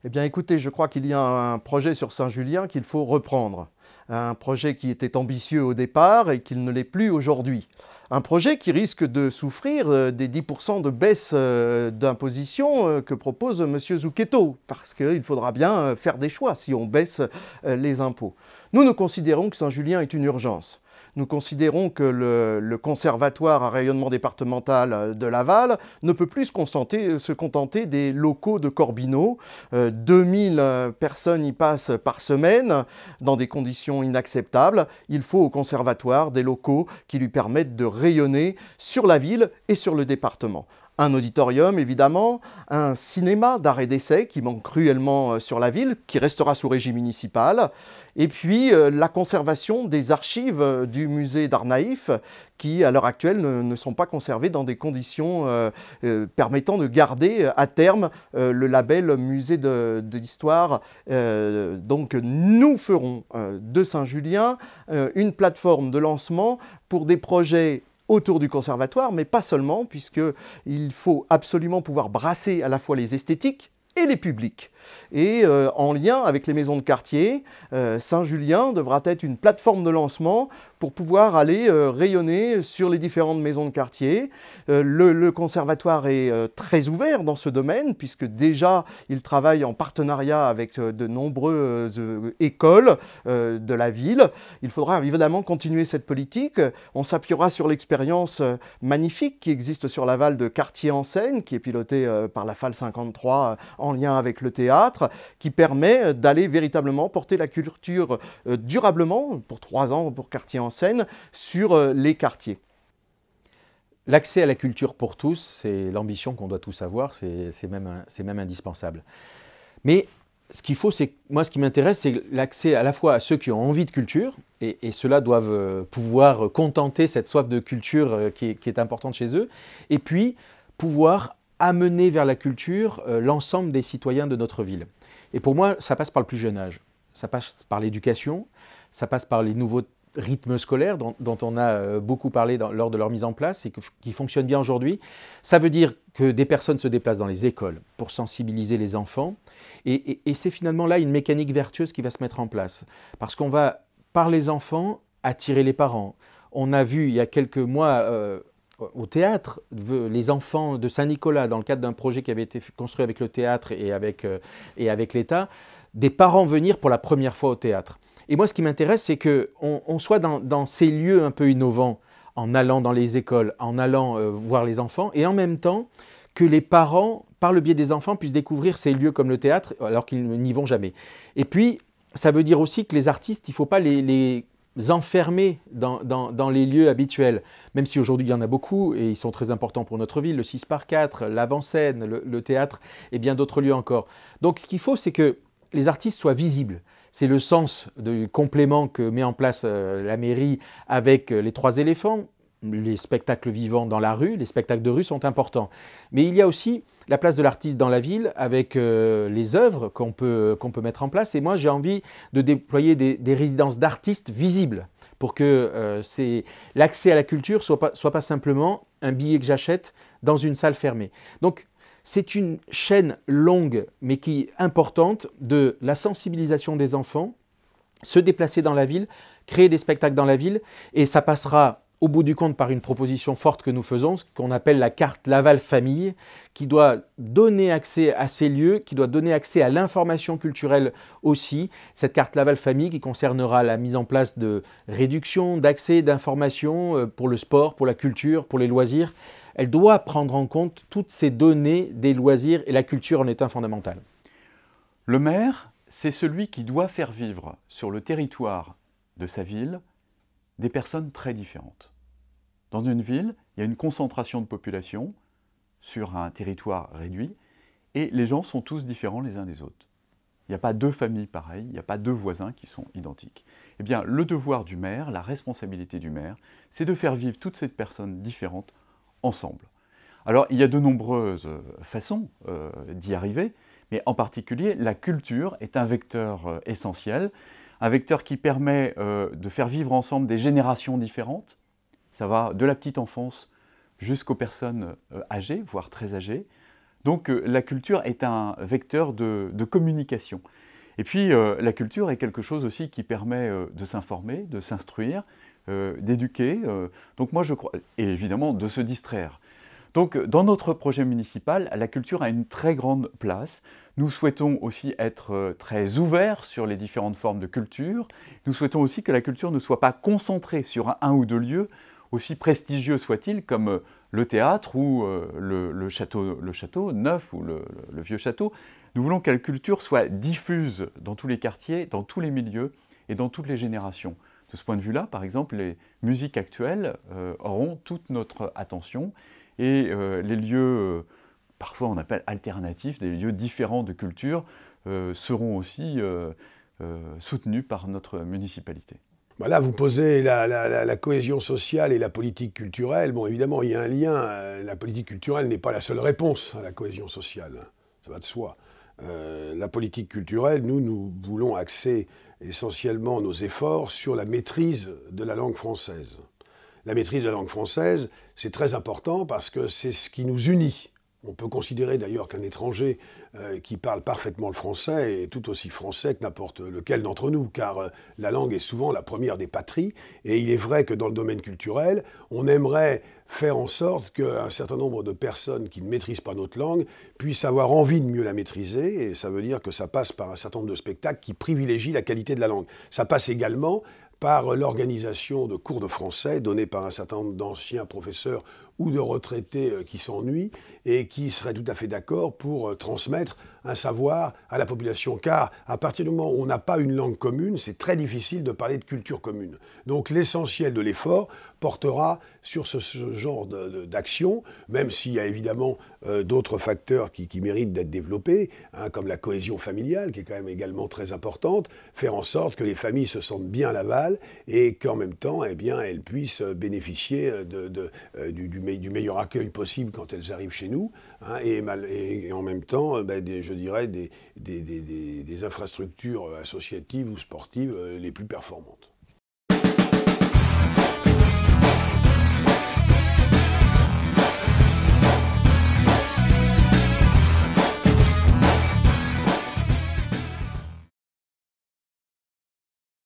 Eh bien écoutez, je crois qu'il y a un projet sur Saint-Julien qu'il faut reprendre. Un projet qui était ambitieux au départ et qu'il ne l'est plus aujourd'hui. Un projet qui risque de souffrir des 10% de baisse d'imposition que propose M. Zucchetto, parce qu'il faudra bien faire des choix si on baisse les impôts. Nous considérons que Saint-Julien est une urgence. Nous considérons que le conservatoire à rayonnement départemental de Laval ne peut plus se contenter des locaux de Corbineau. 2000 personnes y passent par semaine dans des conditions inacceptables. Il faut au conservatoire des locaux qui lui permettent de rayonner sur la ville et sur le département. Un auditorium, évidemment, un cinéma d'art et d'essai qui manque cruellement sur la ville, qui restera sous régie municipale, et puis la conservation des archives du musée d'art naïf, qui à l'heure actuelle ne sont pas conservées dans des conditions permettant de garder à terme le label musée d'histoire. Donc nous ferons de Saint-Julien une plateforme de lancement pour des projets autour du conservatoire, mais pas seulement, puisqu'il faut absolument pouvoir brasser à la fois les esthétiques et les publics. Et en lien avec les maisons de quartier, Saint-Julien devra être une plateforme de lancement pour pouvoir aller rayonner sur les différentes maisons de quartier. Le conservatoire est très ouvert dans ce domaine, puisque déjà il travaille en partenariat avec de nombreuses écoles de la ville. Il faudra évidemment continuer cette politique. On s'appuiera sur l'expérience magnifique qui existe sur Laval de Quartier en scène, qui est pilotée par la FAL 53 en lien avec le théâtre, qui permet d'aller véritablement porter la culture durablement, pour 3 ans pour Quartier en scène, sur les quartiers. L'accès à la culture pour tous, c'est l'ambition qu'on doit tous avoir, c'est même indispensable. Mais ce qu'il faut, moi ce qui m'intéresse, c'est l'accès à la fois à ceux qui ont envie de culture, et ceux-là doivent pouvoir contenter cette soif de culture qui est importante chez eux, et puis pouvoir amener vers la culture l'ensemble des citoyens de notre ville. Et pour moi, ça passe par le plus jeune âge. Ça passe par l'éducation, ça passe par les nouveaux rythmes scolaires dont on a beaucoup parlé lors de leur mise en place et qui fonctionnent bien aujourd'hui. Ça veut dire que des personnes se déplacent dans les écoles pour sensibiliser les enfants. Et c'est finalement là une mécanique vertueuse qui va se mettre en place. Parce qu'on va, par les enfants, attirer les parents. On a vu il y a quelques mois au théâtre, les enfants de Saint-Nicolas, dans le cadre d'un projet qui avait été construit avec le théâtre et avec l'État, des parents venir pour la première fois au théâtre. Et moi, ce qui m'intéresse, c'est qu'on soit dans ces lieux un peu innovants, en allant dans les écoles, en allant voir les enfants, et en même temps, que les parents, par le biais des enfants, puissent découvrir ces lieux comme le théâtre, alors qu'ils n'y vont jamais. Et puis, ça veut dire aussi que les artistes, il ne faut pas les enfermés dans les lieux habituels, même si aujourd'hui il y en a beaucoup et ils sont très importants pour notre ville, le 6x4, l'avant-scène, le théâtre et bien d'autres lieux encore. Donc ce qu'il faut, c'est que les artistes soient visibles. C'est le sens du complément que met en place la mairie avec les 3 éléphants. Les spectacles vivants dans la rue, les spectacles de rue sont importants. Mais il y a aussi la place de l'artiste dans la ville avec les œuvres qu'on peut mettre en place. Et moi, j'ai envie de déployer des résidences d'artistes visibles pour que l'accès à la culture ne soit pas simplement un billet que j'achète dans une salle fermée. Donc, c'est une chaîne longue, mais qui est importante, de la sensibilisation des enfants, se déplacer dans la ville, créer des spectacles dans la ville, et ça passera au bout du compte par une proposition forte que nous faisons, ce qu'on appelle la carte Laval Famille, qui doit donner accès à ces lieux, qui doit donner accès à l'information culturelle aussi. Cette carte Laval Famille qui concernera la mise en place de réductions, d'accès, d'informations pour le sport, pour la culture, pour les loisirs. Elle doit prendre en compte toutes ces données des loisirs et la culture en est un fondamental. Le maire, c'est celui qui doit faire vivre sur le territoire de sa ville des personnes très différentes. Dans une ville, il y a une concentration de population sur un territoire réduit et les gens sont tous différents les uns des autres. Il n'y a pas 2 familles pareilles, il n'y a pas 2 voisins qui sont identiques. Eh bien, le devoir du maire, la responsabilité du maire, c'est de faire vivre toutes ces personnes différentes ensemble. Alors, il y a de nombreuses façons d'y arriver, mais en particulier, la culture est un vecteur essentiel, un vecteur qui permet de faire vivre ensemble des générations différentes. Ça va de la petite enfance jusqu'aux personnes âgées, voire très âgées, Donc la culture est un vecteur de communication. Et puis la culture est quelque chose aussi qui permet de s'informer, de s'instruire, d'éduquer. Donc moi je crois, et évidemment de se distraire. Donc dans notre projet municipal, la culture a une très grande place. Nous souhaitons aussi être très ouverts sur les différentes formes de culture. Nous souhaitons aussi que la culture ne soit pas concentrée sur un ou deux lieux, aussi prestigieux soient-ils, comme le théâtre ou le château neuf ou le vieux château. Nous voulons que la culture soit diffuse dans tous les quartiers, dans tous les milieux et dans toutes les générations. De ce point de vue-là, par exemple, les musiques actuelles auront toute notre attention et les lieux, parfois on appelle alternatifs, des lieux différents de culture, seront aussi soutenus par notre municipalité. Bah là, vous posez la cohésion sociale et la politique culturelle. Bon, évidemment, il y a un lien. La politique culturelle n'est pas la seule réponse à la cohésion sociale. Ça va de soi. La politique culturelle, nous voulons axer essentiellement nos efforts sur la maîtrise de la langue française. La maîtrise de la langue française, c'est très important parce que c'est ce qui nous unit. On peut considérer d'ailleurs qu'un étranger qui parle parfaitement le français est tout aussi français que n'importe lequel d'entre nous, car la langue est souvent la première des patries, et il est vrai que dans le domaine culturel, on aimerait faire en sorte qu'un certain nombre de personnes qui ne maîtrisent pas notre langue puissent avoir envie de mieux la maîtriser, et ça veut dire que ça passe par un certain nombre de spectacles qui privilégient la qualité de la langue. Ça passe également par l'organisation de cours de français donnés par un certain nombre d'anciens professeurs ou de retraités qui s'ennuient et qui seraient tout à fait d'accord pour transmettre un savoir à la population. Car à partir du moment où on n'a pas une langue commune, c'est très difficile de parler de culture commune. Donc l'essentiel de l'effort portera sur ce genre d'action, même s'il y a évidemment d'autres facteurs qui méritent d'être développés, hein, comme la cohésion familiale, qui est quand même également très importante, faire en sorte que les familles se sentent bien à Laval et qu'en même temps, eh bien, elles puissent bénéficier du meilleur accueil possible quand elles arrivent chez nous, hein, et en même temps, je dirais, des infrastructures associatives ou sportives les plus performantes.